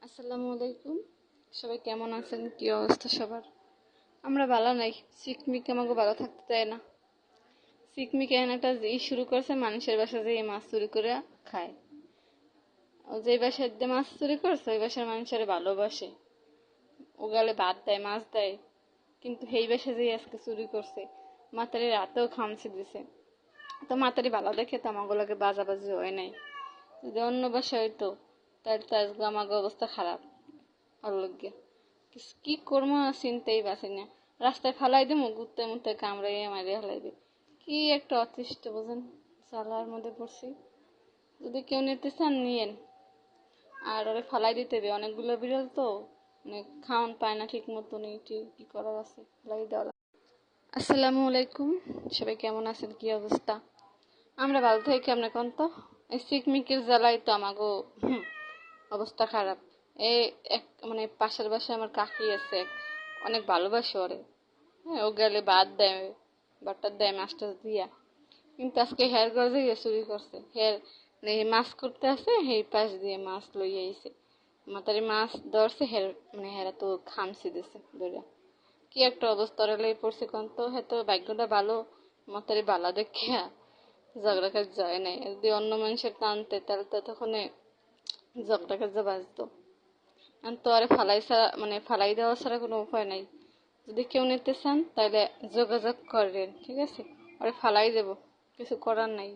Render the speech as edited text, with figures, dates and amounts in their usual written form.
আসসালামু আলাইকুম। সবাই কেমন আছেন? কি অবস্থা সবার? আমরা ভালো নাই। চিকমিক আমাকে ভালো থাকতে দেয় না। চিকমিক এখন একটা শুরু করছে, মানুষের বাসা যে মাছ চুরি করে খায়। ও যে বাসায় দিয়ে মাছ চুরি করছে ওই বাসার মানুষের ভালোবাসে, ও গেলে ভাত দেয়, মাছ দেয়। কিন্তু সেই বাসায় যে আজকে চুরি করছে, মাতারি রাতেও খামছে দিছে। তো মাতারি ভালো দেখে তো আমাগুলোকে বাজাবাজি হয় নাই। যদি অন্য বাসায় হইতো তাহলে তো আজকে আমাকে অবস্থা খারাপ। অল্লজ্ঞ কি করবো চিনতেই পারছি না। রাস্তায় ফালাই দেবো, ঘুরতে মুতে কামড়াইয়ে মারিয়ে ফেলাইবে। কি একটা অতিষ্ঠ বোঝেন, জ্বালার মধ্যে পড়ছি। যদি কেউ নিতে চান নিয়েন, আর ওরে ফালাই দিতে হবে। অনেকগুলো বিড়াল তো, মানে খাওয়ান পায় না ঠিক মতো, কি করার আছে, ফালাই দেওয়া। আসসালামু আলাইকুম। সবাই কেমন আছেন? কি অবস্থা? আমরা ভালো থাকি কেমন কোন তো? এই চিকমিকের জ্বালাই তো আমাগো অবস্থা খারাপ। এই এক মানে পাশের বাসায় আমার কাকি আছে, অনেক ভালোবাসে ওরে। হ্যাঁ, ও গেলে ভাত দেয়, বাটার দেয়, মাছ টাছ দিয়া। কিন্তু আজকে হেয়ার গর্জে চুরি করছে। হেয়ার মাছ করতে আছে, সেই পাশ দিয়ে মাছ লইয়া আইছে। মাতারি মাছ ধরছে, হেরা তো খামছি দিছে ধরে। কি একটা অবস্থা লেগে পড়ছে কোন তো। হ্যাঁ, তো ভাগ্যটা ভালো, মাতারি বালা দেখিয়া ঝগড়া কাজ যায় নাই। যদি অন্য মানুষের টানতে তাহলে তো তখন ঝগড়া কাজে বাঁচতো। তো আরে ফালাই ছাড়া, মানে ফালাই দেওয়া ছাড়া কোনো উপায় নাই। যদি কেউ নিতে চান তাহলে যোগাযোগ করেন, ঠিক আছে? আরে ফালাই দেবো, কিছু করার নাই।